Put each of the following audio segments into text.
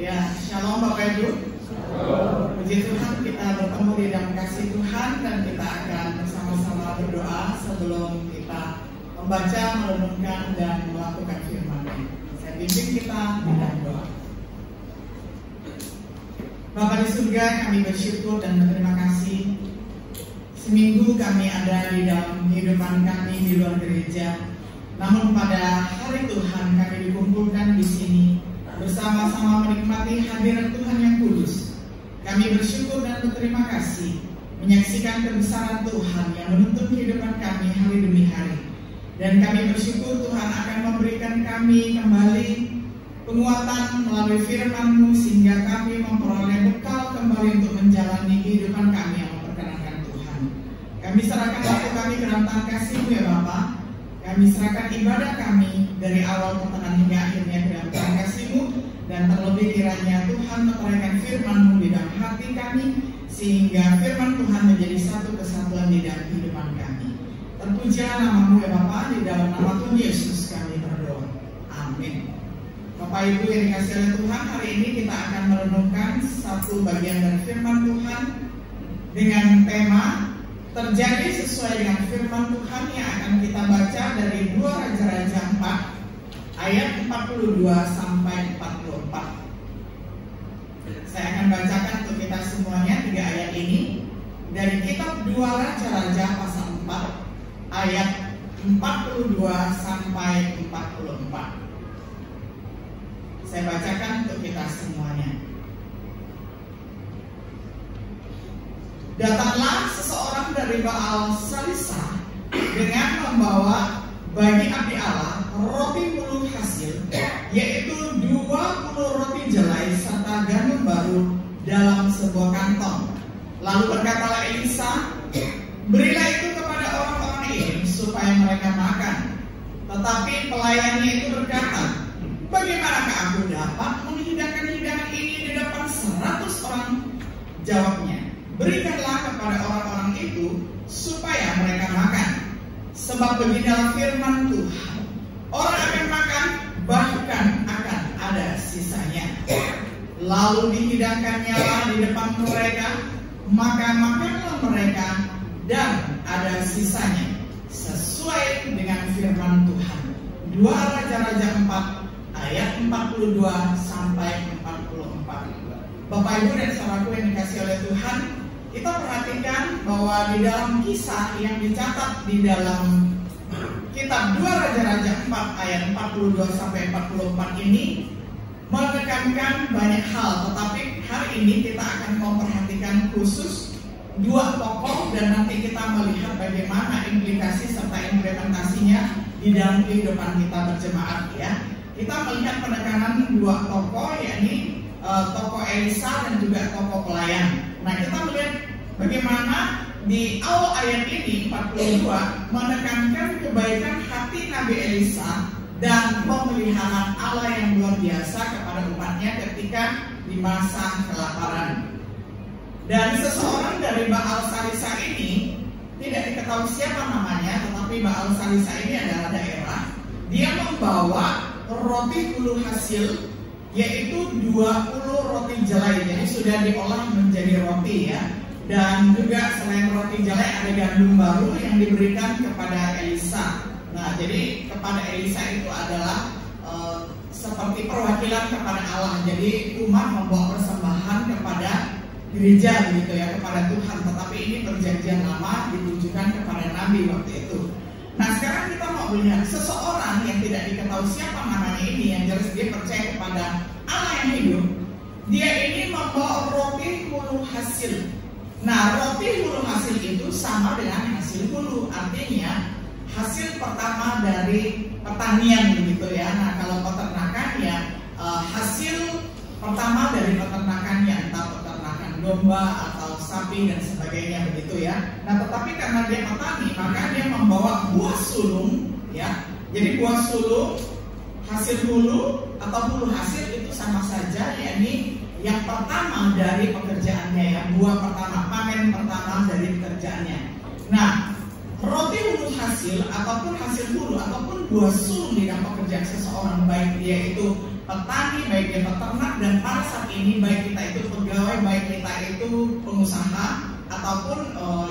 Ya, shalom Bapak Ibu. Puji Tuhan, kita bertemu di dalam kasih Tuhan dan kita akan bersama-sama berdoa sebelum kita membaca, merenungkan dan melakukan firman-Nya. Saya pimpin kita di dalam doa. Bapa di surga, kami bersyukur dan berterima kasih. Seminggu kami ada di dalam kehidupan kami di luar gereja. Namun pada hari Tuhan kami dikumpulkan di sini bersama-sama menikmati hadirat Tuhan yang kudus. Kami bersyukur dan berterima kasih menyaksikan kebesaran Tuhan yang menuntun kehidupan kami hari demi hari. Dan kami bersyukur Tuhan akan memberikan kami kembali penguatan melalui firman-Mu sehingga kami memperoleh bekal kembali untuk menjalani kehidupan kami yang memperkenankan Tuhan. Kami serahkan waktu kami ke dalam tangan kasih-Mu ya Bapa. Kami serahkan ibadah kami dari awal pertengahan hingga akhirnya ke dalam tangan kasih-Mu. Dan terlebih kiranya Tuhan meteraikan firman-Mu di dalam hati kami sehingga firman Tuhan menjadi satu kesatuan di dalam kehidupan kami. Terpujilah nama-Mu ya Bapa, di dalam nama Tuhan Yesus kami berdoa. Amin. Bapak Ibu yang dikasihi oleh Tuhan, hari ini kita akan merenungkan satu bagian dari firman Tuhan dengan tema terjadi sesuai dengan firman Tuhan yang akan kita baca dari 2 Raja-Raja 4 ayat 42 sampai 44. Saya akan bacakan untuk kita semuanya 3 ayat ini dari kitab 2 Raja-Raja pasal 4 ayat 42 sampai 44. Saya bacakan untuk kita semuanya. Datanglah seseorang dari Baal Salisa dengan membawa bagi abdi Allah roti puluh hasil, yaitu 20 roti jelai serta gandum baru dalam sebuah kantong. Lalu berkatalah Elisa, berilah itu kepada orang-orang ini supaya mereka makan. Tetapi pelayannya itu berkata, bagaimanakah aku dapat menghidangkan hidangan ini di depan 100 orang? Jawabnya, berikanlah kepada orang-orang itu supaya mereka makan. Sebab beginilah firman Tuhan, orang akan makan, bahkan akan ada sisanya. Lalu dihidangkannya di depan mereka, maka makanlah mereka dan ada sisanya, sesuai dengan firman Tuhan. 2 Raja-Raja 4 ayat 42 sampai 44. Bapak Ibu dan saudaraku yang dikasihi oleh Tuhan, kita perhatikan bahwa di dalam kisah yang dicatat di dalam kitab 2 Raja-Raja 4 ayat 42 sampai 44 ini menekankan banyak hal, tetapi hari ini kita akan memperhatikan khusus 2 tokoh dan nanti kita melihat bagaimana implikasi serta implementasinya di dalam kehidupan kita berjemaat ya. Kita melihat penekanan 2 tokoh, yakni tokoh Elisa dan juga tokoh pelayan. Nah, kita melihat bagaimana di awal ayat ini 42 menekankan kebaikan hati Nabi Elisa dan pemeliharaan Allah yang luar biasa kepada umatnya ketika di masa kelaparan. Dan seseorang dari Baal Salisa ini tidak diketahui siapa namanya, tetapi Baal Salisa ini adalah daerah. Dia membawa roti puluh hasil, yaitu 20 roti jelai, jadi sudah diolah menjadi roti ya. Dan juga selain roti jelai ada gandum baru yang diberikan kepada Elisa. Nah, jadi kepada Elisa itu adalah seperti perwakilan kepada Allah. Jadi umat membawa persembahan kepada gereja gitu ya, kepada Tuhan. Tetapi ini perjanjian lama ditujukan kepada Nabi waktu itu. Nah, sekarang kita mau melihat seseorang yang tidak diketahui siapa namanya ini, yang jelas dia percaya kepada Allah yang hidup. Dia ini membawa roti hulu hasil. Nah, roti hulu hasil itu sama dengan hasil hulu, artinya hasil pertama dari pertanian begitu ya. Nah, kalau peternakan ya hasil pertama dari peternakannya, entah peternakan domba atau sapi dan sebagainya begitu ya. Nah, tetapi karena dia petani, maka dia membawa buah sulung ya. Jadi buah sulung, hasil hulu atau hulu hasil itu sama saja, yakni yang pertama dari pekerjaannya ya, buah pertama, panen pertama dari pekerjaannya. Nah, roti hulu hasil ataupun hasil hulu ataupun buah sulung di dalam pekerjaan seseorang, baik dia itu petani, baik dia peternak, dan pada saat ini baik kita itu pegawai, baik kita itu pengusaha ataupun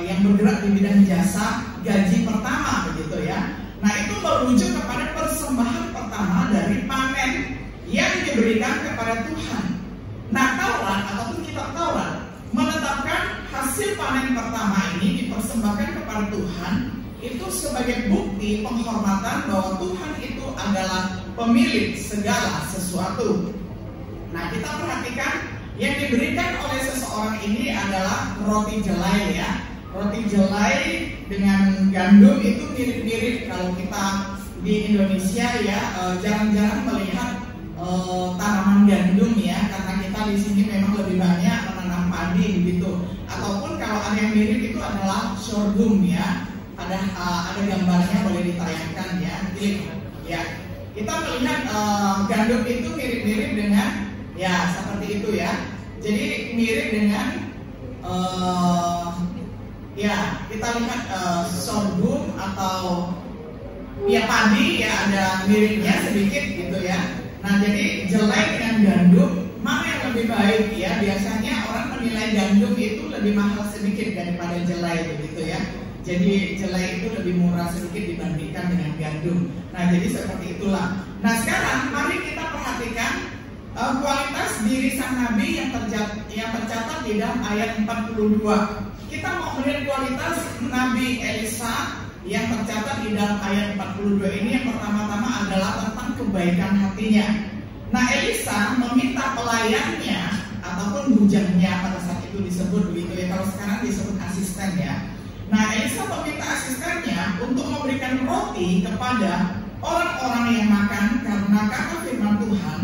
yang bergerak di bidang jasa, gaji pertama begitu ya. Nah itu merujuk kepada persembahan pertama dari panen yang diberikan kepada Tuhan. Nah Taurat ataupun kitab Taurat menetapkan hasil panen pertama ini dipersembahkan kepada Tuhan itu sebagai bukti penghormatan bahwa Tuhan itu adalah pemilik segala sesuatu. Nah kita perhatikan yang diberikan oleh seseorang ini adalah roti jelai ya. Roti jelai dengan gandum itu mirip-mirip. Kalau kita di Indonesia ya jarang-jarang melihat tanaman gandum ya, karena kita di sini memang lebih banyak menanam padi begitu. Ataupun kalau ada yang mirip itu adalah sorghum ya. Ada gambarnya, boleh ditayangkan ya. Klik ya. Kita melihat gandum itu mirip-mirip dengan ya seperti itu ya. Jadi mirip dengan ya kita lihat sorghum atau ya padi ya, ada miripnya sedikit gitu ya. Nah jadi jelai dengan gandum mana yang lebih baik ya? Biasanya orang menilai gandum itu lebih mahal sedikit daripada jelai begitu ya. Jadi jelai itu lebih murah sedikit dibandingkan dengan gandum. Nah jadi seperti itulah. Nah sekarang mari kita perhatikan kualitas diri sang nabi yang tercatat di dalam ayat 42. Kita mau melihat kualitas Nabi Elisa yang tercatat di dalam ayat 42 ini. Yang pertama-tama adalah tentang kebaikan hatinya. Nah Elisa meminta pelayannya ataupun bujangnya, pada saat itu disebut begitu ya, kalau sekarang disebut asisten ya. Nah Elisa meminta asistennya untuk memberikan roti kepada orang-orang yang makan, karena kata firman Tuhan,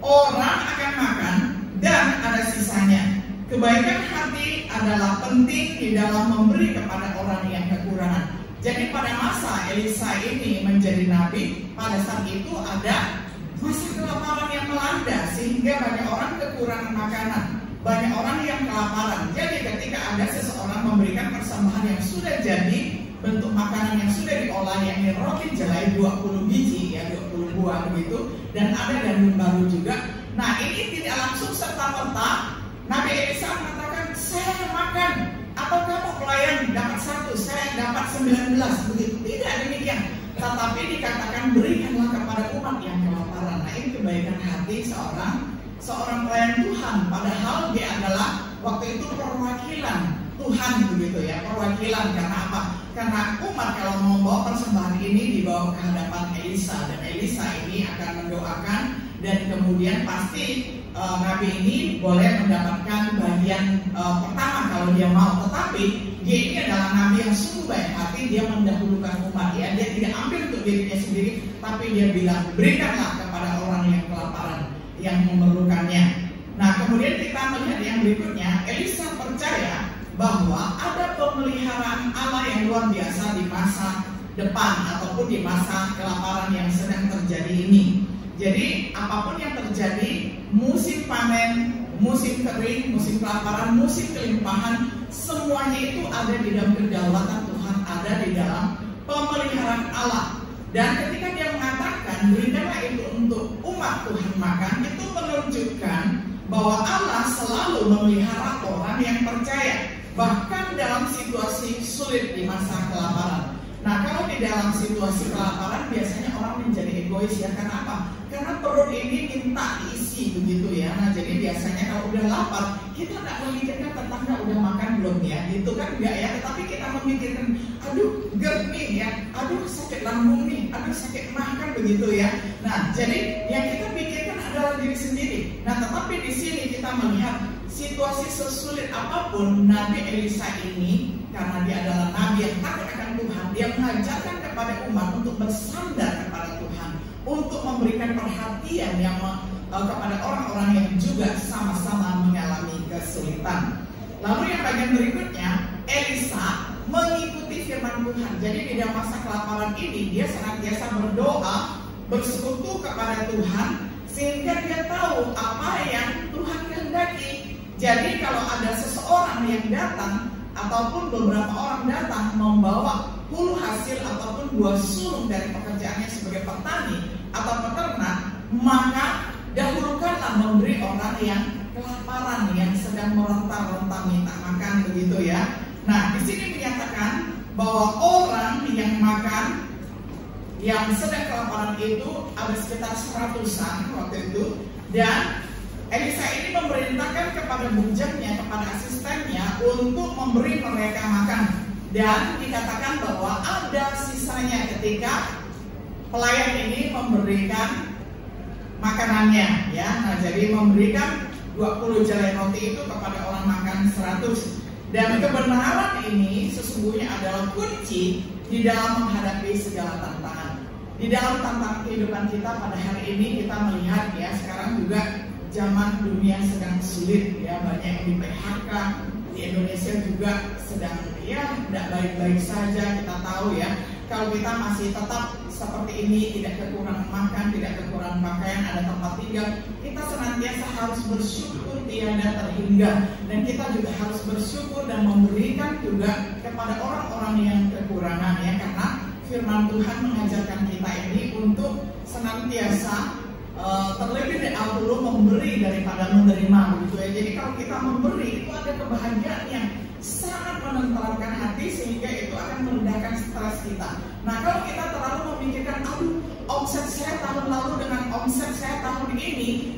orang akan makan dan ada sisanya. Kebaikan hati adalah penting di dalam memberi kepada orang yang kekurangan. Jadi pada masa Elisa ini menjadi nabi, pada saat itu ada masa kelaparan yang melanda, sehingga banyak orang kekurangan makanan, banyak orang yang kelaparan. Jadi ketika ada seseorang memberikan persembahan yang sudah jadi, bentuk makanan yang sudah diolah, yakni roti jelai 20 biji ya, 20 buah begitu, dan ada gandum baru juga. Nah ini tidak langsung serta-merta Nabi Elisa mengatakan saya makan atau kamu pelayan dapat 1, saya dapat 19 begitu. Tidak demikian, tetapi dikatakan berikanlah kepada umat yang kelaparan. Nah ini kebaikan hati seorang pelayan Tuhan, padahal dia adalah waktu itu perwakilan Tuhan begitu ya, perwakilan. Karena apa? Karena umat kalau mau membawa persembahan ini dibawa ke hadapan Elisa, dan Elisa ini akan mendoakan, dan kemudian pasti nabi ini boleh mendapatkan bagian pertama kalau dia mau. Tetapi dia ini adalah nabi yang sungguh baik hati, dia mendahulukan umat ya, dia tidak ambil untuk dirinya sendiri, tapi dia bilang berikanlah kepada orang yang kelaparan, yang memerlukannya. Nah kemudian kita melihat yang berikutnya, Elisa percaya bahwa ada pemeliharaan Allah yang luar biasa di masa depan ataupun di masa kelaparan yang sedang terjadi ini. Jadi apapun yang terjadi, musim panen, musim kering, musim kelaparan, musim kelimpahan, semuanya itu ada di dalam kedaulatan Tuhan, ada di dalam pemeliharaan Allah. Dan ketika dia mengatakan berikanlah itu untuk umat Tuhan makan, itu menunjukkan bahwa Allah selalu memelihara orang yang percaya, bahkan dalam situasi sulit di masa kelaparan. Nah kalau di dalam situasi kelaparan biasanya orang menjadi egois ya. Karena apa? Karena perut ini minta diisi begitu ya. Nah jadi biasanya kalau udah lapar, kita tidak memikirkan tetangga udah makan belum ya, gitu kan enggak ya. Tetapi kita memikirkan, aduh GERD nih ya, aduh sakit lambung nih, aduh sakit mah kan begitu ya. Nah jadi yang kita pikirkan adalah diri sendiri. Nah tetapi di sini kita melihat situasi sesulit apapun, Nabi Elisa ini karena dia adalah nabi yang takut akan Tuhan, dia mengajarkan kepada umat untuk bersandar kepada Tuhan, untuk memberikan perhatian yang kepada orang-orang yang juga sama-sama mengalami kesulitan. Lalu yang bagian berikutnya, Elisa mengikuti firman Tuhan. Jadi di dalam masa kelaparan ini dia senantiasa berdoa, bersekutu kepada Tuhan, sehingga dia tahu apa yang Tuhan kehendaki. Jadi kalau ada seseorang yang datang ataupun beberapa orang datang membawa hulu hasil ataupun buah sulung dari pekerjaannya sebagai petani atau peternak, maka dahulukanlah memberi orang yang kelaparan, yang sedang meronta-ronta minta makan, begitu ya. Nah, di sini menyatakan bahwa orang yang makan, yang sedang kelaparan itu ada sekitar 100-an waktu itu, dan Elisa ini memerintahkan kepada bujaknya, kepada asistennya untuk memberi mereka makan. Dan dikatakan bahwa ada sisanya ketika pelayan ini memberikan makanannya, ya. Nah, jadi memberikan 20 jelai roti itu kepada orang makan 100. Dan kebenaran ini sesungguhnya adalah kunci di dalam menghadapi segala tantangan. Di dalam tantangan kehidupan kita pada hari ini kita melihat, ya, sekarang juga zaman dunia sedang sulit, ya, banyak yang di PHK. Di Indonesia juga sedang, ya, tidak baik-baik saja. Kita tahu, ya, kalau kita masih tetap seperti ini, tidak kekurangan makan, tidak kekurangan pakaian, ada tempat tinggal, kita senantiasa harus bersyukur tiada terhingga. Dan kita juga harus bersyukur dan memberikan juga kepada orang-orang yang kekurangan, ya, karena firman Tuhan mengajarkan kita ini untuk senantiasa terlebih dahulu memberi daripada menerima, begitu ya. Jadi kalau kita memberi itu ada kebahagiaan yang sangat menenteramkan hati, sehingga itu akan merendahkan stres kita. Nah, kalau kita terlalu memikirkan, aduh, omset saya tahun lalu dengan omset saya tahun ini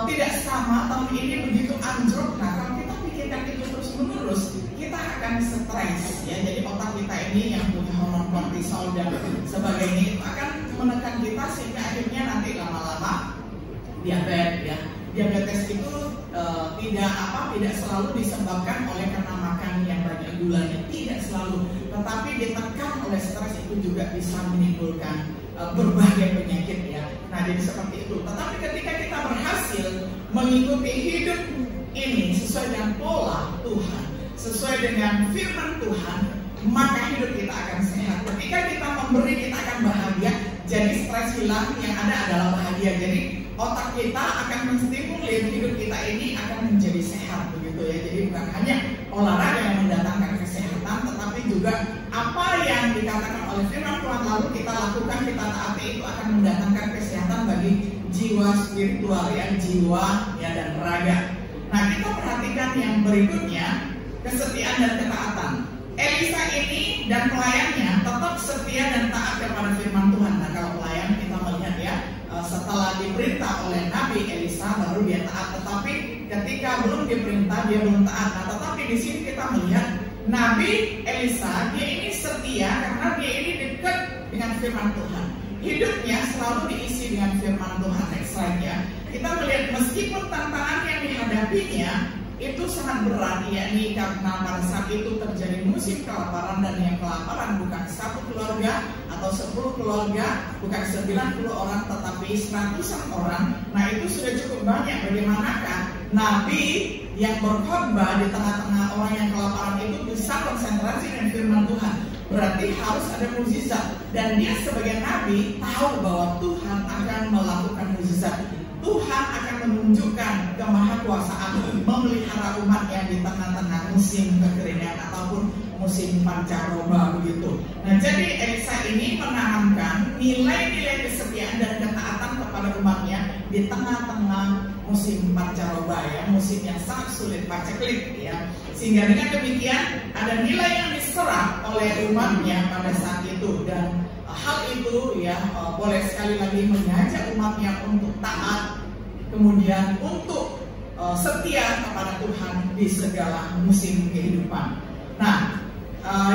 tidak sama, tahun ini begitu anjlok. Nah, kalau kita pikirkan itu terus menerus, kita akan stres, ya. Jadi otak kita ini yang punya hormon kortisol dan sebagainya itu akan menekan kita, sehingga akhirnya nanti lama-lama diabetes, ya. Diabetes itu tidak selalu disebabkan oleh karena makan yang banyak gulanya, tidak selalu, tetapi ditekan oleh stres itu juga bisa menimbulkan berbagai penyakit, ya. Nah, jadi seperti itu. Tetapi ketika kita berhasil mengikuti hidup ini sesuai dengan pola Tuhan, sesuai dengan firman Tuhan, maka hidup kita akan sehat. Ketika kita memberi, kita akan bahagia. Jadi stres hilang, yang ada adalah bahagia. Jadi otak kita akan menstimulir hidup kita ini akan menjadi sehat, begitu ya. Jadi bukan hanya olahraga yang mendatangkan kesehatan, tetapi juga apa yang dikatakan oleh firman Tuhan lalu kita lakukan, kita taati, itu akan mendatangkan kesehatan bagi jiwa spiritual, ya, jiwa, ya, dan raga. Nah, kita perhatikan yang berikutnya, kesetiaan dan ketaatan. Elisa ini dan pelayannya tetap setia dan taat kepada firman Tuhan. Nah, kalau pelayan kita melihat, ya, setelah diperintah oleh Nabi Elisa baru dia taat. Tetapi ketika belum diperintah dia belum taat. Nah, tetapi di sini kita melihat Nabi Elisa dia ini setia karena dia ini dekat dengan firman Tuhan. Hidupnya selalu diisi dengan firman Tuhan. Next slide, ya. Kita melihat meskipun tantangan yang dihadapinya itu sangat berat, yakni karena pada saat itu terjadi musim kelaparan, dan yang kelaparan bukan satu keluarga atau 10 keluarga, bukan 90 orang, tetapi 100-an orang. Nah, itu sudah cukup banyak. Bagaimanakah Nabi yang berkhotbah di tengah-tengah orang yang kelaparan itu bisa konsentrasi dengan firman Tuhan? Berarti harus ada mukjizat, dan dia sebagai Nabi tahu bahwa Tuhan akan melakukan mukjizat. Tuhan akan menunjukkan kemahakuasaan memelihara umat yang di tengah-tengah musim kekeringan ataupun musim pancaroba, begitu. Nah, jadi Elisa ini menanamkan nilai-nilai kesetiaan dan ketaatan kepada umatnya di tengah-tengah musim pancaroba, ya, musim yang sangat sulit, paceklik, ya. Sehingga dengan demikian ada nilai yang diserap oleh umatnya pada saat itu, dan hal itu, ya, boleh sekali lagi mengajak umatnya untuk taat, kemudian untuk setia kepada Tuhan di segala musim kehidupan. Nah,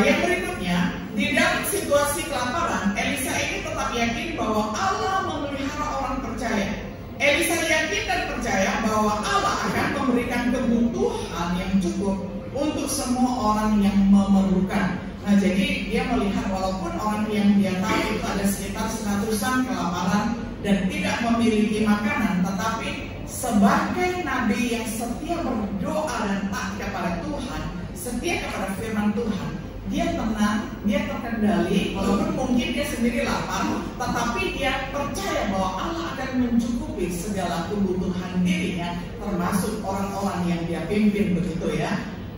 yang berikutnya, di dalam situasi kelaparan, Elisa ini tetap yakin bahwa Allah memelihara orang percaya. Elisa yakin dan percaya bahwa Allah akan memberikan kebutuhan yang cukup untuk semua orang yang memerlukan. Nah, jadi dia melihat walaupun orang yang dia tahu itu ada sekitar 100-an kelaparan dan tidak memiliki makanan, tetapi sebagai nabi yang setia berdoa dan taat kepada Tuhan, setia kepada firman Tuhan, dia tenang, dia terkendali, walaupun mungkin dia sendiri lapar, tetapi dia percaya bahwa Allah akan mencukupi segala kebutuhan dirinya, termasuk orang-orang yang dia pimpin, begitu ya.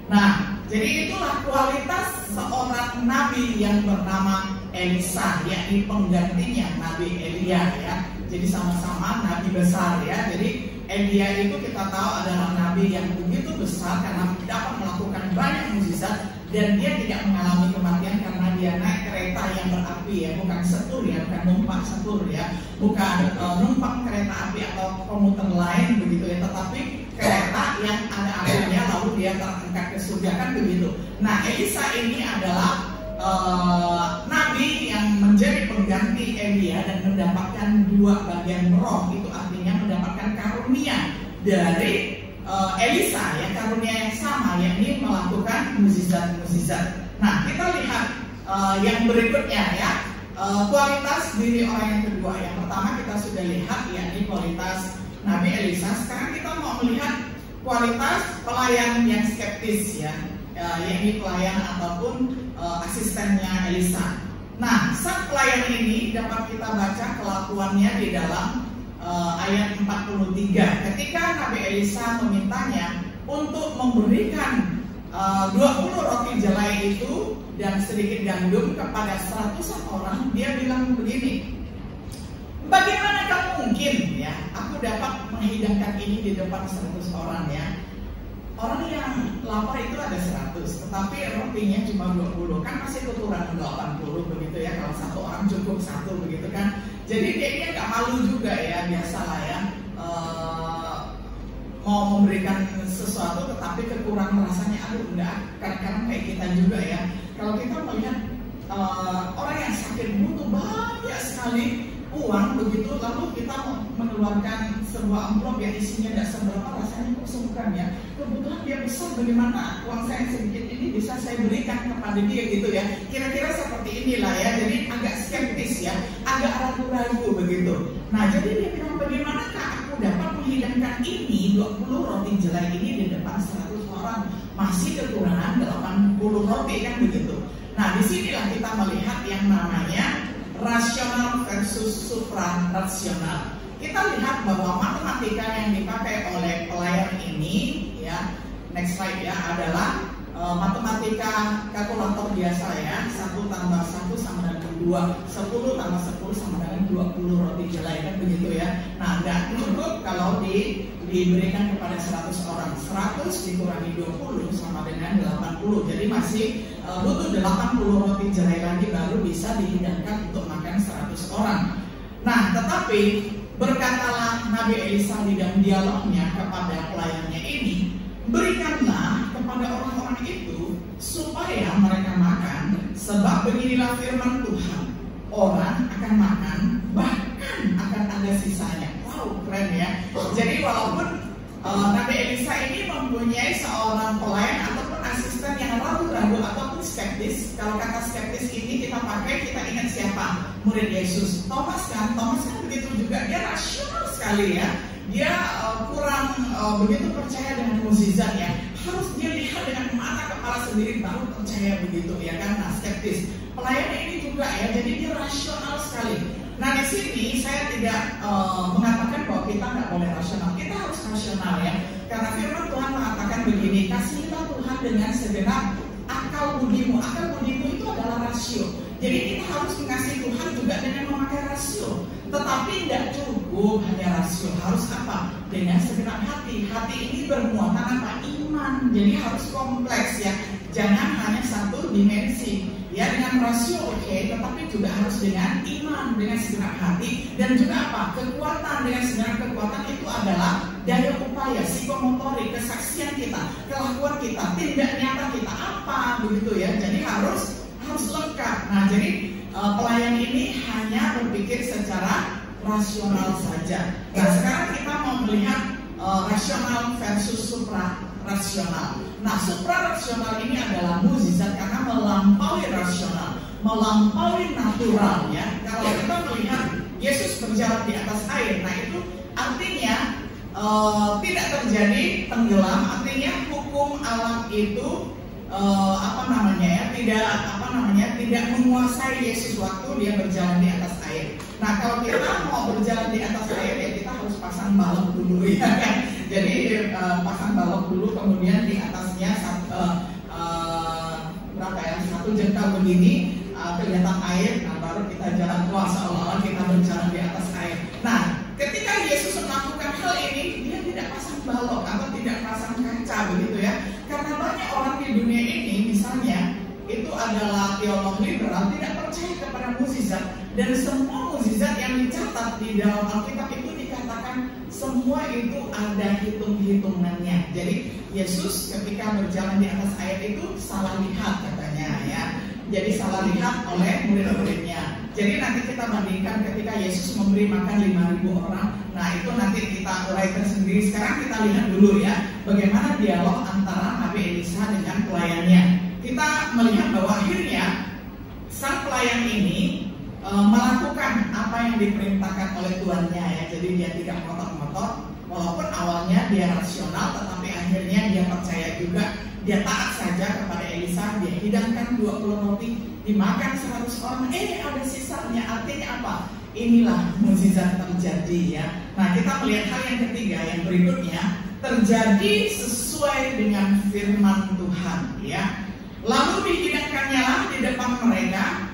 Nah, jadi itulah kualitas seorang nabi yang bernama Elisa, yakni penggantinya Nabi Elia, ya. jadi sama-sama nabi besar ya. Jadi Elia itu kita tahu adalah nabi yang begitu besar karena dapat melakukan banyak mukjizat, dan dia tidak mengalami kematian karena dia naik kereta yang berapi ya, bukan setur ya, bukan numpak setur ya, bukan numpang kereta api atau komuter lain begitu ya, tetapi kereta yang ada apinya lalu dia terangkat ke surga, kan begitu. Nah, Elisa ini adalah nabi yang menjadi pengganti Elia dan mendapatkan dua bagian roh, itu artinya mendapatkan karunia dari Elisa ya, karunia yang sama, yakni melakukan mukjizat-mukjizat. Nah, kita lihat yang berikutnya ya, kualitas diri orang yang kedua. Yang pertama kita sudah lihat yakni kualitas Nabi Elisa. Sekarang kita mau melihat kualitas pelayan yang skeptis ya, yakni pelayan ataupun asistennya Elisa. Nah, sang pelayan ini dapat kita baca kelakuannya di dalam ayat 43. Ketika Nabi Elisa memintanya untuk memberikan 20 roti jelai itu dan sedikit gandum kepada 100 orang, dia bilang begini, bagaimana kamu mungkin ya aku dapat menghidangkan ini di depan 100 orang ya. Orang yang lapar itu ada 100, tetapi rotinya cuma 20, kan masih kekurangan 80 begitu ya, kalau satu orang cukup satu begitu kan. Jadi dia nggak malu juga ya, biasalah ya, mau memberikan sesuatu tetapi kekurangan rasanya, aduh enggak, kadang-kadang kayak kita juga ya. Kalau kita melihat orang yang sakit butuh banyak sekali uang begitu, lalu kita mengeluarkan sebuah amplop yang isinya tidak seberapa, rasanya kok sungkan ya. Kebetulan dia besar, bagaimana uang saya sedikit ini bisa saya berikan kepada dia gitu ya. Kira-kira seperti inilah ya. Jadi agak skeptis ya, agak ragu-ragu begitu. Nah, jadi dia bilang, bagaimanakah aku dapat menghidangkan ini 20 roti jelai ini di depan 100 orang, masih kekurangan 80 roti kan begitu. Nah, disinilah kita melihat yang namanya rasional versus suprarasional. Kita lihat bahwa matematika yang dipakai oleh pelayan ini ya, next slide ya, adalah matematika kalkulator biasa ya, 1 tambah 1 sama dengan 2, 10 tambah 10 sama dengan 20 roti jelai kan begitu ya. Nah, nggak cukup kalau diberikan kepada 100 orang, 100 dikurangi 20 sama dengan 80, jadi masih butuh 80 roti jelai lagi baru bisa dihidangkan untuk makan 100 orang. Nah, tetapi berkatalah Nabi Elisa di dalam dialognya kepada pelayannya ini, berikanlah kepada orang-orang itu supaya mereka makan, sebab beginilah firman Tuhan, orang akan makan bahkan akan ada sisanya. Wow, keren ya. Jadi walaupun Nabi Elisa ini mempunyai seorang pelayan ataupun asisten yang ragu-ragu ataupun skeptis. Kalau kata skeptis ini kita pakai, kita ingat siapa? Murid Yesus, Thomas kan. Thomas kan begitu juga, dia rasional sekali ya. Dia kurang begitu percaya dengan mukjizat ya. Harus dia lihat dengan mata kepala sendiri baru percaya begitu ya kan. Nah, skeptis. Pelayan ini juga ya, jadi dia rasional sekali. Nah, di sini saya tidak mengatakan bahwa kita nggak boleh rasional. Kita harus rasional ya. Karena firman Tuhan mengatakan begini, kasihilah Tuhan dengan segenap akal budimu. Akal budimu itu adalah rasio. Jadi kita harus mengasihi Tuhan juga dengan memakai rasio. Tetapi tidak cukup hanya rasio. Harus apa? Dengan segenap hati. Hati ini bermuatan apa? Iman. Jadi harus kompleks ya. Jangan hanya satu dimensi. Ya, dengan rasio oke, tetapi juga harus dengan iman, dengan segenap hati, dan juga apa? Kekuatan. Dengan segenap kekuatan itu adalah daya upaya, psikomotorik, kesaksian kita, kelakuan kita, tindak nyata kita, apa begitu ya. Jadi harus lengkap. Nah, jadi pelayan ini hanya berpikir secara rasional saja. Nah, sekarang kita mau melihat rasional versus suprarasional. Nah, suprarasional ini adalah mukjizat karena melampaui rasional, melampaui natural ya. Kalau kita melihat Yesus berjalan di atas air, nah itu artinya tidak terjadi tenggelam, artinya hukum alam itu tidak menguasai Yesus waktu dia berjalan di atas air. Nah, kalau kita mau berjalan di atas air ya kita harus pasang balok dulu ya kan. Jadi pasang balok dulu, kemudian di atasnya satu jengkal begini kelihatan air, nah baru kita jalan, wah seolah-olah kita berjalan di atas air. Nah, begitu ya. Karena banyak orang di dunia ini misalnya itu adalah teolog liberal, tidak percaya kepada mukjizat, dan semua mukjizat yang dicatat di dalam Alkitab itu dikatakan semua itu ada hitung-hitungannya. Jadi Yesus ketika berjalan di atas air itu salah lihat katanya ya. Jadi salah lihat oleh murid-muridnya. Jadi nanti kita bandingkan ketika Yesus memberi makan 5.000 orang. Nah itu nanti kita uraikan sendiri. Sekarang kita lihat dulu ya bagaimana dialog antara Nabi Elisa dengan pelayannya. Kita melihat bahwa akhirnya sang pelayan ini melakukan apa yang diperintahkan oleh tuannya ya. Jadi dia tidak ngotot-ngotot. Walaupun awalnya dia rasional, tetapi akhirnya dia percaya juga. Dia taat saja kepada Elisa, dia hidangkan 20 roti, dimakan 100 orang, ada sisanya. Artinya apa? Inilah mukjizat terjadi ya. Nah kita melihat hal yang ketiga, yang berikutnya, terjadi sesuai dengan firman Tuhan ya. Lalu dihidangkannya di depan mereka,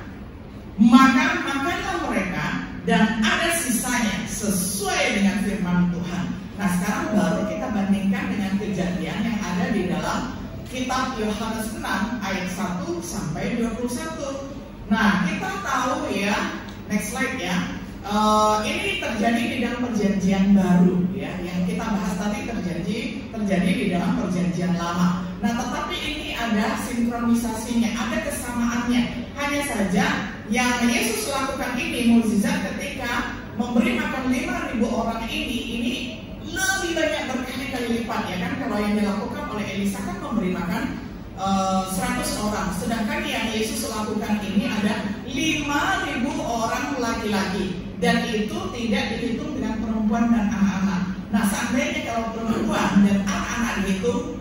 maka makanlah mereka, dan ada sisanya sesuai dengan firman Tuhan. Nah sekarang baru kita bandingkan dengan kejadian yang ada di dalam Kitab Yohanes 6 ayat 1 sampai 21. Nah kita tahu ya, next slide ya, ini terjadi di dalam perjanjian baru ya. Yang kita bahas tadi terjadi di dalam perjanjian lama. Nah tetapi ini ada sinkronisasinya, ada kesamaannya. Hanya saja yang Yesus lakukan ini mukjizat ketika memberi makan 5.000 orang ini lebih banyak berkali-kali lipat ya kan. Kalau yang dilakukan oleh Elisa kan memberi makan 100 orang, sedangkan yang Yesus lakukan ini ada 5.000 orang laki-laki, dan itu tidak dihitung dengan perempuan dan anak-anak. Nah seandainya kalau perempuan dan anak-anak dihitung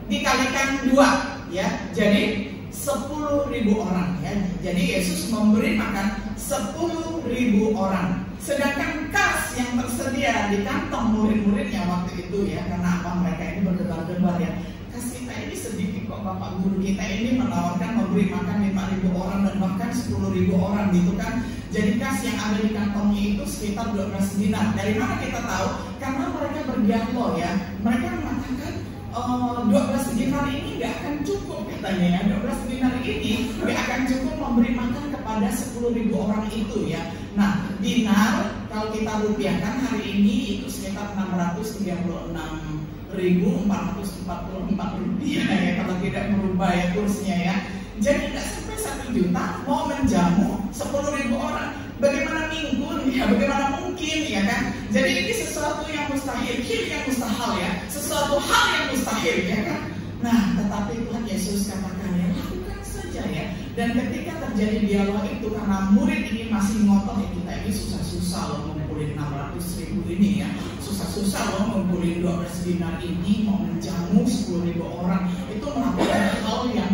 dikalikan 2 ya, jadi 10.000 orang ya. Jadi Yesus memberi makan 10.000 orang. Sedangkan kas yang tersedia di kantong murid-muridnya waktu itu ya, karena apa, mereka ini berdebar-debar ya. Kas kita ini sedikit kok, Bapak Guru kita ini menawarkan memberi makan 5.000 orang dan bahkan 10.000 orang gitu kan. Jadi kas yang ada di kantongnya itu sekitar 12 dinar. Dari mana kita tahu? Karena mereka berdialog ya. Mereka mengatakan 12 dinar ini gak akan cukup katanya ya. 12 dinar ini gak akan cukup memberi makan kepada 10.000 orang itu ya. Nah dinar kalau kita rupiahkan hari ini itu sekitar 636.444 rupiah ya, kalau tidak merubah ya kursnya ya. Jadi gak sampai 1 juta mau menjamu 10.000 orang. Bagaimana minggu ya, bagaimana mungkin ya kan. Jadi ini sesuatu yang mustahil, yang mustahil ya, sesuatu hal yang mustahil ya kan. Nah tetapi Tuhan Yesus katakan ya, lakukan saja ya. Dan ketika terjadi dialog itu, karena murid ini masih ngotot ya, kita ini susah-susah loh ngumpulin 600.000 ini ya, susah-susah loh ngumpulin 12 dinar ini, mau menjamu 10.000 orang, itu melakukan hal yang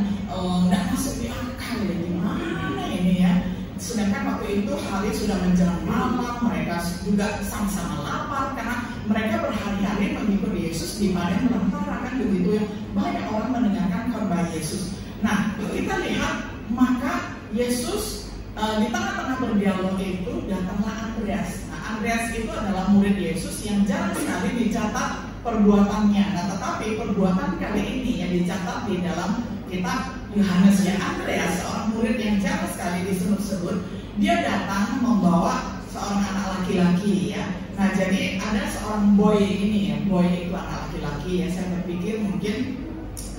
tidak masuk di akal ya. Gimana ini ya. Sedangkan waktu itu hari sudah menjelang malam, mereka juga sama-sama lapar karena mereka berhari-hari mengikuti Yesus di padang belantara kan begitu ya. Banyak orang mendengarkan khotbah Yesus. Nah kita lihat, maka Yesus di tengah-tengah berdialog itu datanglah Andreas. Nah Andreas itu adalah murid Yesus yang jarang sekali dicatat perbuatannya. Nah tetapi perbuatan kali ini yang dicatat di dalam kitab Yohanes ya. Andreas, seorang murid yang jarang sekali disebut-sebut, dia datang membawa seorang anak laki-laki ya. Nah jadi ada seorang boy ini ya, boy itu anak laki-laki ya. Saya berpikir mungkin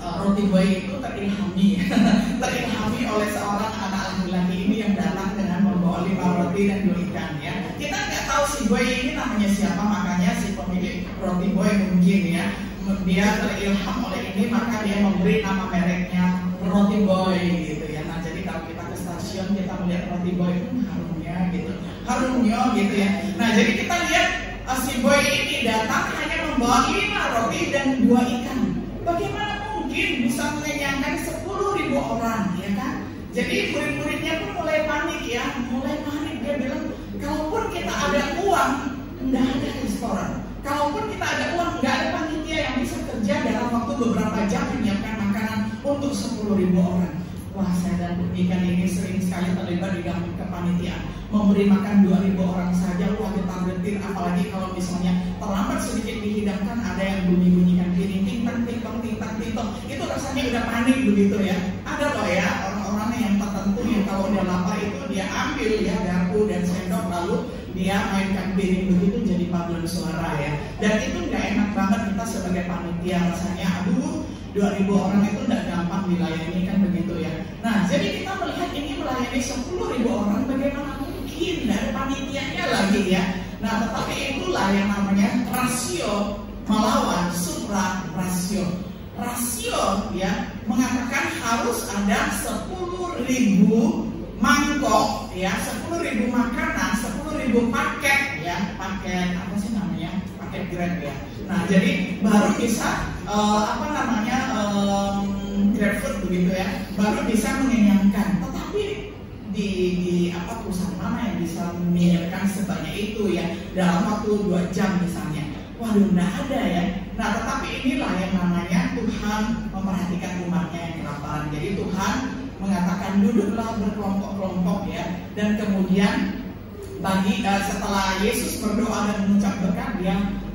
roti boy itu terilhami oleh seorang anak laki-laki ini yang datang dengan membawa 5 roti dan 2 ikan ya. Kita nggak tahu si boy ini namanya siapa, makanya si pemilik roti boy mungkin ya, dia terilham oleh ini, maka dia memberi nama mereknya roti boy gitu ya. Nah jadi kalau kita ke stasiun kita melihat roti boy harumnya gitu ya. Nah jadi kita lihat si boy ini datang hanya membawa 5 roti dan 2 ikan. Bagaimana mungkin bisa mengenyangkan 10.000 orang ya kan? Jadi murid-muridnya pun mulai panik ya, dia bilang kalaupun kita ada uang nggak ada restoran, kalaupun kita ada uang nggak ada panitia yang bisa kerja dalam waktu beberapa jam menyiapkan makanan untuk 10.000 orang. Wah, saya dan ikan ini sering sekali terlibat di dalam kepanitiaan. Memberi makan 2.000 orang saja, wah getar-getir. Apalagi kalau misalnya terlambat sedikit dihidangkan, ada yang bunyi-bunyikan piring, ting-tang, panik begitu ya. Ada loh ya orang-orang yang tertentu yang kalau dia lapar itu dia ambil ya garpu dan sendok lalu dia mainkan piring begitu jadi paduan suara ya. Dan itu nggak enak banget kita sebagai panitia rasanya. Aduh, 2000 orang itu nggak gampang dilayani kan begitu ya. Nah jadi kita melihat ini melayani 10.000 orang, bagaimana mungkin dari panitianya lagi ya. Nah tetapi itulah yang namanya rasio melawan supra rasio. Rasio ya mengatakan harus ada 10.000 mangkok ya, 10.000 makanan, 10.000 paket ya, paket apa sih namanya, paket Grab ya. Nah jadi baru bisa Grab food begitu ya, baru bisa mengenyangkan. Tetapi di perusahaan mana yang bisa menyiapkan sebanyak itu ya dalam waktu 2 jam misalnya? Waduh, nggak ada ya. Nah tetapi inilah yang namanya Tuhan memperhatikan umatnya yang kelaparan. Jadi Tuhan mengatakan duduklah berkelompok-kelompok ya. Dan kemudian setelah Yesus berdoa dan mengucap berkat,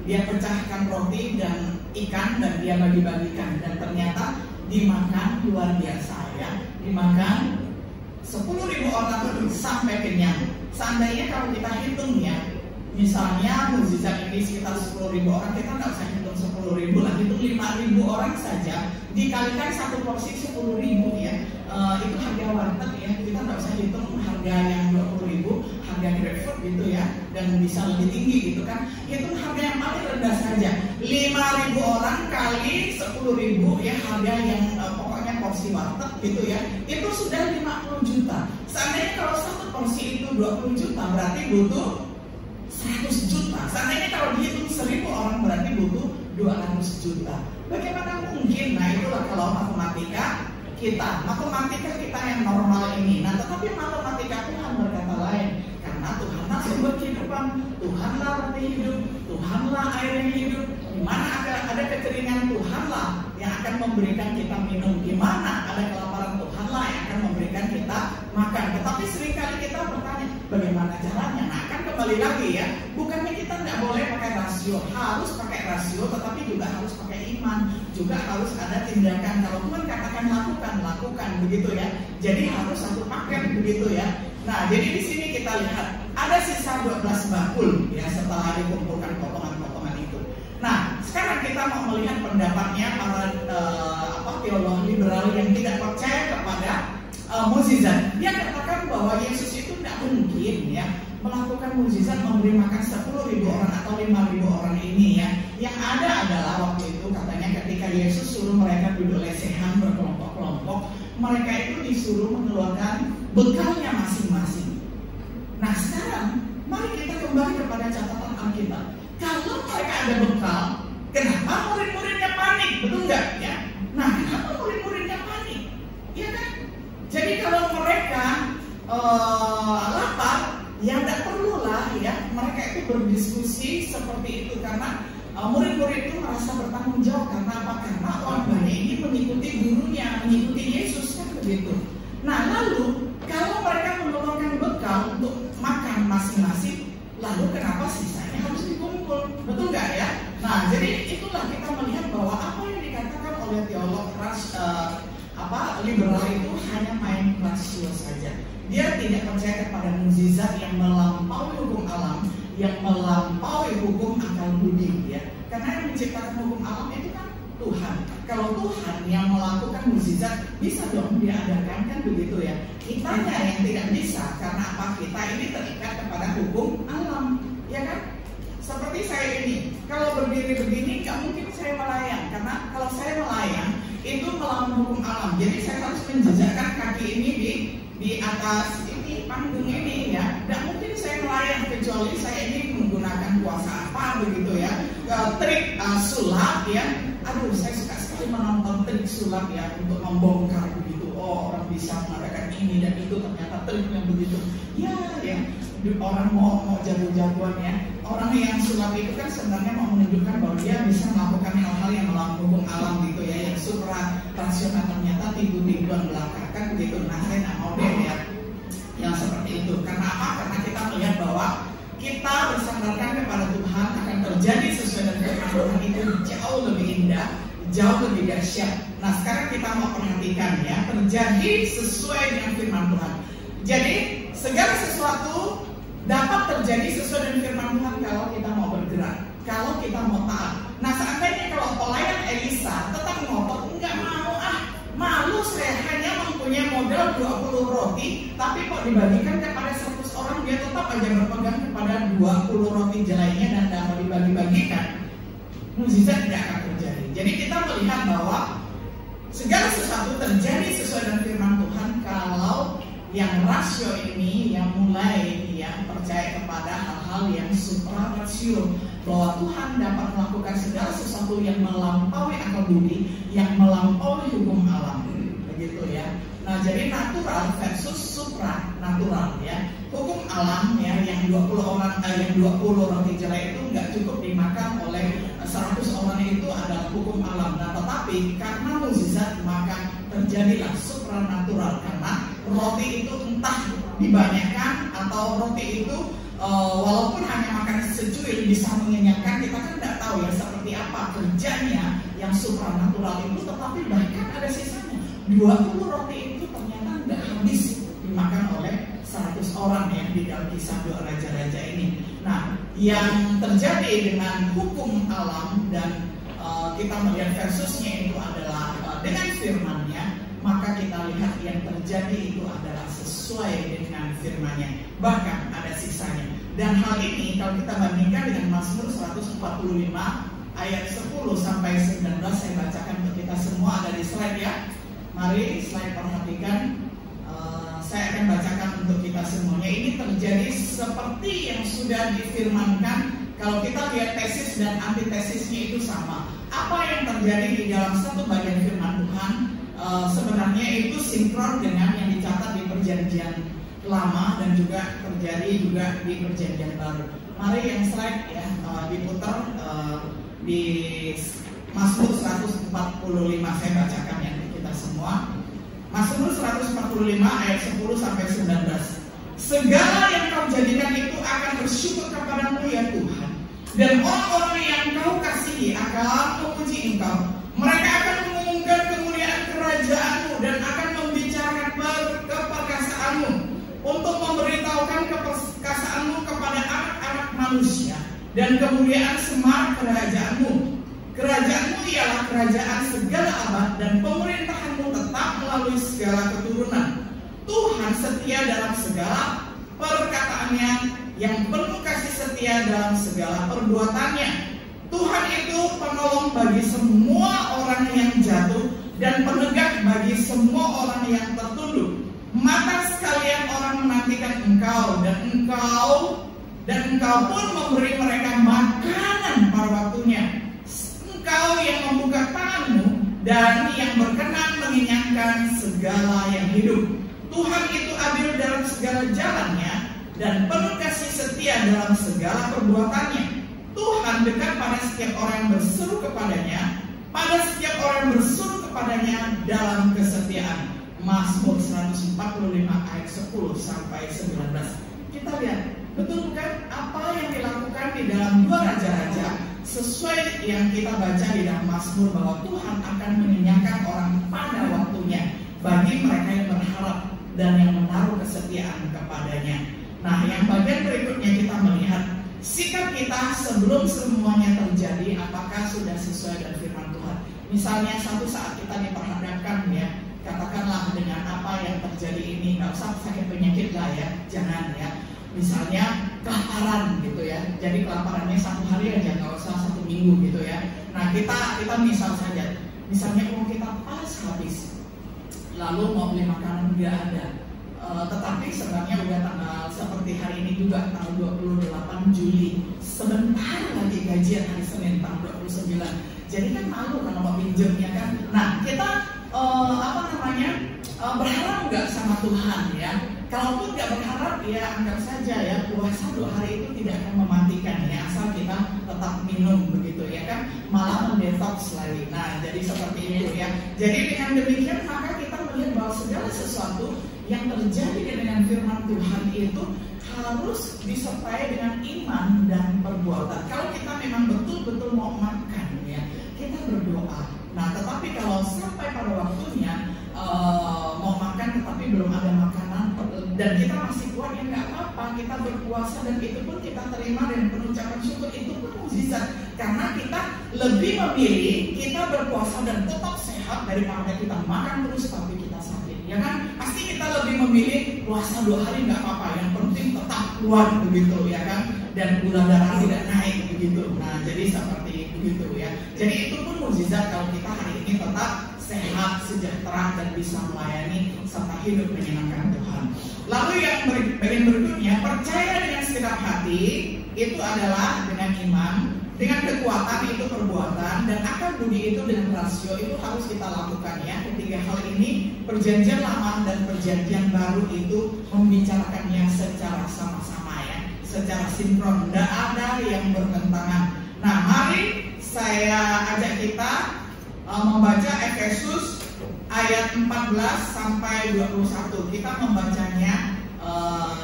dia pecahkan roti dan ikan dan dia bagi-bagikan. Dan ternyata dimakan luar biasa ya. Dimakan 10.000 orang sampai kenyang. Seandainya kalau kita hitung ya, misalnya mukjizat ini sekitar 10.000 orang, kita nggak usah hitung 10.000 lah, hitung 5.000 orang saja dikalikan satu porsi 10.000 ya. Itu harga warteg ya, kita nggak usah hitung harga yang 20.000, harga GrabFood gitu ya, dan bisa lebih tinggi gitu kan. Hitung harga yang paling rendah saja, 5.000 orang kali 10.000 ya, harga yang pokoknya porsi warteg gitu ya, itu sudah 50 juta. Seandainya kalau satu porsi itu 20 juta berarti butuh 100 juta. Seandainya kalau dihitung 1.000 orang berarti butuh 200 juta. Bagaimana mungkin? Nah itulah kalau matematika kita yang normal ini. Nah tetapi matematika Tuhan berkata lain. Karena Tuhanlah sumber kehidupan, Tuhanlah roti hidup, Tuhanlah air yang hidup. Di mana ada kekeringan, Tuhanlah yang akan memberikan kita minum. Di mana ada kelaparan, Tuhanlah yang akan memberikan kita makan. Tetapi seringkali kita bertanya, bagaimana caranya? Nah kan kembali lagi ya, bukannya kita nggak boleh pakai rasio, harus pakai rasio, tetapi juga harus pakai iman, juga harus ada tindakan. Kalau Tuhan katakan lakukan begitu ya. Jadi harus satu paket begitu ya. Nah jadi di sini kita lihat ada sisa 12 bakul ya setelah dikumpulkan potongan-potongan itu. Nah sekarang kita mau melihat pendapatnya para teolog liberal yang tidak percaya kepada mukjizat. Dia katakan bahwa Yesus itu tidak mungkin ya melakukan mukjizat memberi makan 10.000 orang atau 5.000 orang ini ya. Yang ada adalah waktu itu katanya ketika Yesus suruh mereka duduk lesehan berkelompok-kelompok, mereka itu disuruh mengeluarkan bekalnya masing-masing. Nah sekarang mari kita kembali kepada catatan Alkitab. Kalau mereka ada bekal, kenapa murid-muridnya panik? Betul nggak ya? Nah kenapa murid-muridnya panik? Ya kan? Jadi kalau mereka lapar, ya tidak perlulah ya mereka itu berdiskusi seperti itu, karena murid-murid itu merasa bertanggung jawab. Karena apa? Karena orang banyak ini mengikuti gurunya, mengikuti Yesus kan begitu. Nah lalu kalau mereka mengeluarkan bekal untuk makan masing-masing, lalu kenapa sisanya harus dikumpul? Betul nggak ya? Nah jadi itulah kita melihat bahwa apa yang dikatakan oleh teolog liberal itu hanya main rasio saja. Dia tidak percaya kepada mukjizat yang melampaui hukum alam, yang melampaui hukum akal budi ya. Karena yang menciptakan hukum alam itu kan Tuhan. Kalau Tuhan yang melakukan mukjizat, bisa dong diadakan kan begitu ya. Kitanya yang tidak bisa, karena apa? Kita ini terikat kepada hukum alam, ya kan? Seperti saya ini, kalau berdiri begini nggak mungkin saya melayang, karena kalau saya melayang itu melawan hukum alam. Jadi saya harus menjejakkan kaki ini di atas ini panggung ini ya. Nggak mungkin saya melayang kecuali saya ini menggunakan kuasa apa begitu ya. Trik sulap ya. Aduh, saya suka sekali menonton trik sulap ya untuk membongkar begitu. Oh, orang bisa mengadakan ini dan itu, ternyata triknya begitu. Ya, orang mau jago-jagoan ya. Orang yang sulap itu kan sebenarnya mau menunjukkan bahwa dia bisa melakukan hal-hal yang melawan hukum alam gitu ya, yang supra rasional, ternyata timbul-timbulan belakang kan begitu. Nah, saya nggak mau deh ya yang seperti itu. Karena apa? Karena kita melihat bahwa kita bersandarkan kepada Tuhan akan terjadi sesuai dengan firman Tuhan itu jauh lebih indah, jauh lebih dahsyat. Nah, sekarang kita mau perhatikan ya, terjadi sesuai dengan firman Tuhan. Jadi segala sesuatu dapat terjadi sesuai dengan firman Tuhan kalau kita mau bergerak, kalau kita mau taat. Nah, seandainya kalau pelayan Elisa tetap ngotot, enggak mau, malu saya hanya mempunyai modal 20 roti, tapi kok dibagikan kepada 100 orang, dia tetap aja berpegang kepada 20 roti jelainya dan tidak mau dibagi-bagikan, mukjizat tidak akan terjadi. Jadi kita melihat bahwa segala sesuatu terjadi sesuai dengan firman Tuhan kalau yang rasio ini yang mulai percaya kepada hal-hal yang supranatural, bahwa Tuhan dapat melakukan segala sesuatu yang melampaui akal budi, yang melampaui hukum alam, begitu ya. Nah, jadi natural versus supranatural ya. Hukum alam ya, yang 20 roti jelai itu nggak cukup dimakan oleh 100 orang, itu adalah hukum alam. Nah, tetapi karena mukjizat maka terjadilah supranatural, karena roti itu entah dibanyakan atau roti itu walaupun hanya makan secuil bisa mengenyangkan, kita kan tidak tahu ya seperti apa kerjanya yang supranatural itu, tetapi bahkan ada sisanya. 20 roti itu ternyata tidak habis dimakan oleh 100 orang ya di dalam kisah 2 raja-raja ini. Nah, yang terjadi dengan hukum alam dan kita melihat versusnya itu adalah dengan firman-Nya, maka kita lihat yang terjadi itu adalah sesuai dengan firman-Nya, bahkan ada sisanya. Dan hal ini kalau kita bandingkan dengan Mazmur 145 ayat 10 sampai 19, saya bacakan untuk kita semua, ada di slide ya. Mari slide perhatikan, saya akan bacakan untuk kita semuanya. Ini terjadi seperti yang sudah difirmankan. Kalau kita lihat tesis dan antitesisnya itu sama. Apa yang terjadi di dalam satu bagian firman Tuhan sebenarnya itu sinkron dengan yang dicatat di Perjanjian Lama dan juga terjadi juga di Perjanjian Baru. Mari yang slide ya diputar di Mazmur 145, saya bacakan ya kita semua. Mazmur 145 ayat 10 sampai 19. Segala yang kau jadikan itu akan bersyukur kepadamu ya Tuhan, dan orang-orang yang kau kasihi akan memuji Engkau. Mereka akan mengumumkan kemuliaan kerajaan-Mu dan akan membicarakan keperkasaanmu, untuk memberitahukan keperkasaanmu kepada anak-anak manusia dan kemuliaan semar kerajaan-Mu. Kerajaan-Mu ialah kerajaan segala abad, dan pemerintahan-Mu tetap melalui segala keturunan. Tuhan setia dalam segala perkataannya, yang penuh kasih setia dalam segala perbuatannya. Tuhan itu penolong bagi semua orang yang jatuh, dan penegak bagi semua orang yang tertunduk. Mata sekalian orang menantikan Engkau, dan Engkau pun memberi mereka makanan pada waktunya. Engkau yang membuka tangan-Mu dan yang berkenan mengenyangkan segala yang hidup. Tuhan itu adil dalam segala jalannya dan penuh kasih setia dalam segala perbuatannya. Tuhan dekat pada setiap orang yang berseru kepadanya, dalam kesetiaan. Mazmur 145 ayat 10 sampai 19. Kita lihat, betul bukan apa yang dilakukan di dalam 2 raja-raja, sesuai yang kita baca di dalam Mazmur, bahwa Tuhan akan mengenyangkan orang pada waktunya bagi mereka yang berharap dan yang menaruh kesetiaan kepadanya. Nah, yang bagian berikutnya kita melihat sikap kita sebelum semuanya terjadi, apakah sudah sesuai dengan firman Tuhan. Misalnya satu saat kita diperhadapkan ya, katakanlah dengan apa yang terjadi ini, nggak usah sakit penyakit lah ya, jangan ya. Misalnya kelaparan gitu ya, jadi kelaparannya 1 hari aja, nggak usah 1 minggu gitu ya. Nah kita misal saja, misalnya uang kita pas habis, lalu mau beli makanan nggak ada. Tetapi sebenarnya udah tanggal seperti hari ini juga tanggal 28 Juli, sebentar lagi gajian hari Senin tanggal 29. Jadi kan malu kalau mau pinjamnya kan. Nah kita berharap nggak sama Tuhan ya. Kalaupun nggak berharap ya anggap saja ya, puasa 2 hari itu tidak akan mematikan ya, asal kita tetap minum begitu ya kan, malah mendetoks lagi. Nah jadi seperti itu ya. Jadi dengan demikian maka kita melihat bahwa segala sesuatu yang terjadi dengan firman Tuhan itu harus disertai dengan iman dan perbuatan. Kalau kita memang betul-betul mau makan ya, kita berdoa. Nah belum ada makanan dan kita masih kuat, ya nggak apa-apa, kita berpuasa dan itu pun kita terima dan pengucapan syukur, itu pun mukjizat. Karena kita lebih memilih kita berpuasa dan tetap sehat daripada kita makan terus tapi kita sakit, ya kan? Pasti kita lebih memilih puasa 2 hari nggak apa-apa, yang penting tetap kuat begitu, ya kan? Dan gula darah tidak naik begitu. Nah, jadi seperti begitu ya. Jadi itu pun mukjizat kalau kita hari ini tetap sehat, sejahtera, dan bisa melayani serta hidup menyenangkan Tuhan. Lalu yang bagian berikutnya, percaya dengan segenap hati itu adalah dengan iman, dengan kekuatan itu perbuatan, dan akal budi itu dengan rasio. Itu harus kita lakukan ya. Ketiga hal ini, perjanjian lama dan perjanjian baru itu membicarakannya secara sama-sama ya, secara sinkron, tidak ada yang bertentangan. Nah, mari saya ajak kita membaca Efesus ayat 14 sampai 21. Kita membacanya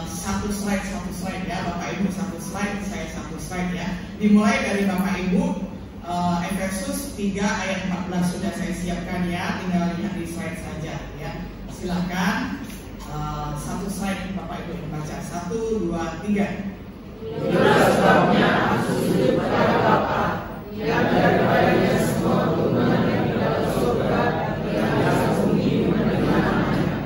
satu slide ya, Bapak Ibu satu slide, saya satu slide ya. Dimulai dari Bapak Ibu, Efesus 3 ayat 14 sudah saya siapkan ya, tinggal lihat di slide saja ya. Silakan satu slide Bapak Ibu membaca. 1, 2, 3. Itulah sebabnya aku sujud kepada Bapa, yang daripadanya semua turunan yang di dalam surga dan di atas bumi menerima namanya.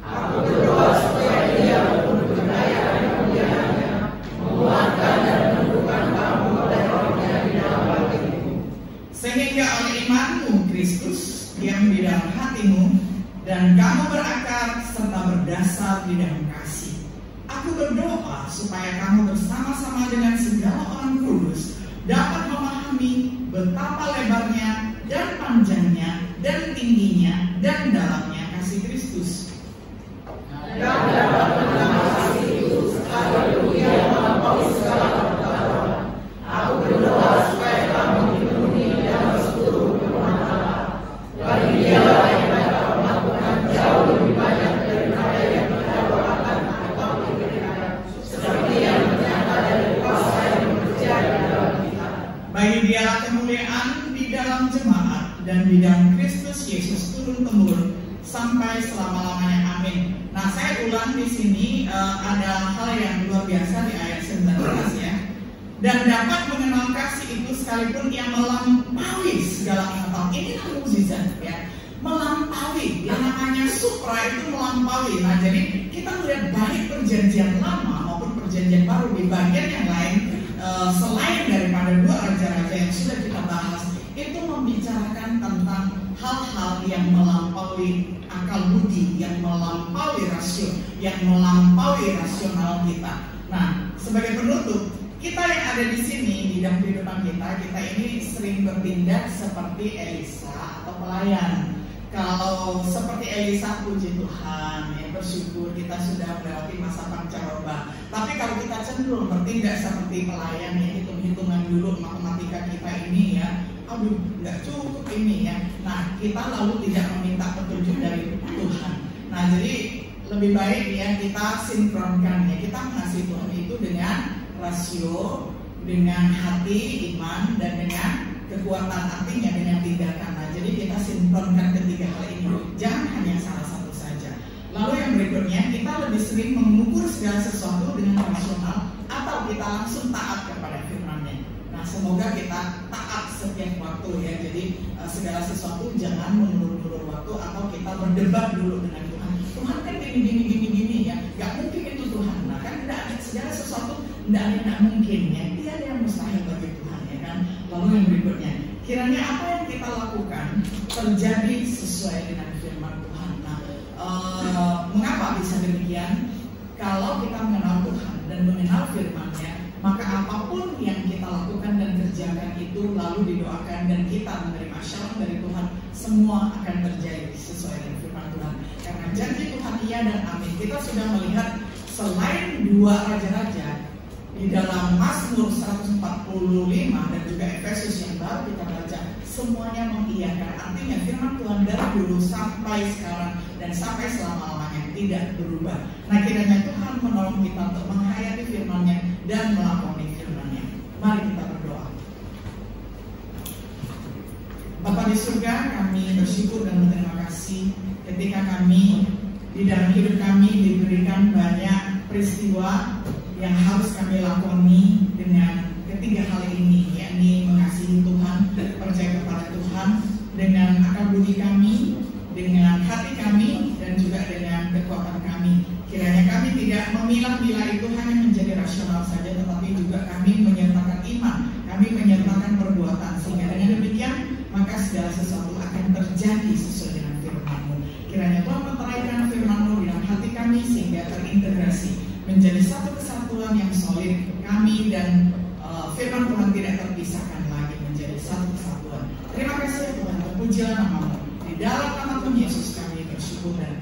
Aku berdoa supaya Dia memperkaya kemuliaannya, menguatkan dan menumbuhkan kamu oleh Roh-Nya di dalam hatimu, sehingga oleh imanmu Kristus yang di dalam hatimu dan kamu berakar serta berdasar di dalam kasih. Aku berdoa supaya kamu bersama-sama dengan segala orang kudus dapat memahami betapa lebarnya dan panjangnya dan tingginya dan dalamnya kasih Kristus, dan dapat mengenal kasih itu secara dunia yang melampaui segala pengetahuan. Aku berdoa supaya kamu dipenuhi dalam seluruh pemahaman. Bagi Dialah yang dapat melakukan jauh lebih banyak daripada yang kita doakan atau pikirkan, seperti yang ternyata dari kuasa yang bekerja di dalam kita. bagi Dialah kemuliaan di dalam jemaat dan di dalam Kristus Yesus turun-temurun sampai selama-lamanya. Amin. Nah, saya ulang di sini ada hal yang luar biasa di ayat 19 ya. Dan dapat mengenal kasih itu sekalipun yang melampaui segala pengetahuan. Ini kan mukjizat ya. Melampaui, yang namanya supra itu melampaui. Nah, jadi kita melihat baik perjanjian lama maupun perjanjian baru di bagian yang lain, selain daripada 2 raja-raja yang sudah kita bahas, itu membicarakan tentang hal-hal yang melampaui akal budi, yang melampaui rasio, yang melampaui rasional kita. Nah, sebagai penutup, kita yang ada di sini di dalam kehidupan kita ini sering bertindak seperti Elisa atau pelayan. Kalau seperti Elisa, puji Tuhan, ya, bersyukur kita sudah melewati masa pancaroba. Tapi kalau kita cenderung bertindak seperti pelayan, ya, hitung-hitungan dulu matematika kita ini ya, aduh nggak cukup ini ya. Nah, kita lalu tidak meminta petunjuk dari Tuhan. Nah, jadi lebih baik ya kita sinkronkan ya, kita mengasihi Tuhan itu dengan rasio, dengan hati, iman, dan dengan kekuatan, artinya dengan tindakan. Nah, jadi kita sinkronkan ketiga hal ini, jangan hanya salah satu saja. Lalu yang berikutnya, kita lebih sering mengukur segala sesuatu dengan rasional atau kita langsung taat kepada firman-Nya. Nah, semoga kita taat setiap waktu ya. Jadi segala sesuatu jangan menulur-ulur waktu atau kita berdebat dulu dengan Tuhan. Tuhan kan gini ya, gak mungkin itu Tuhan. Nah, kan tidak ada segala sesuatu, tidak mungkin ya. Tiada yang mustahil bagi Tuhan ya kan. Lalu yang berikutnya, kiranya apa yang kita lakukan terjadi sesuai dengan firman Tuhan. Nah, mengapa bisa demikian? Kalau kita mengenal Tuhan dan mengenal firman-Nya, maka apapun yang kita lakukan dan kerjakan itu lalu didoakan dan kita menerima syarat dari Tuhan, semua akan terjadi sesuai dengan firman Tuhan. Karena janji Tuhan iya dan amin. Kita sudah melihat selain 2 raja-raja di dalam Mazmur 145 dan juga Efesus yang baru kita baca, semuanya mengiyakan. Artinya firman Tuhan dari dulu sampai sekarang dan sampai selama-lamanya tidak berubah. Nah, kiranya Tuhan menolong kita untuk menghayati firman-Nya dan melakoni firman-Nya. Mari kita berdoa. Bapa di surga, kami bersyukur dan berterima kasih ketika kami Di dalam hidup kami diberikan banyak peristiwa yang harus kami lakoni dengan ketiga hal ini, yakni mengasihi Tuhan, percaya kepada Tuhan dengan akal budi kami, dengan hati kami, dan juga dengan kekuatan kami. Kiranya kami tidak memilah-milah itu hanya menjadi rasional saja, tetapi juga kami menyertakan iman, kami menyertakan perbuatan, sehingga dengan demikian maka segala sesuatu akan terjadi sesuai dengan firman-Mu. Kiranya Tuhan meteraikan firman-Mu di dalam hati kami sehingga terintegrasi menjadi satu kesatuan yang solid. Kami dan firman Tuhan tidak terpisahkan lagi, menjadi satu kesatuan. Terima kasih Tuhan, terpujilah nama-Mu. Di dalam nama Tuhan Yesus kami bersyukur dan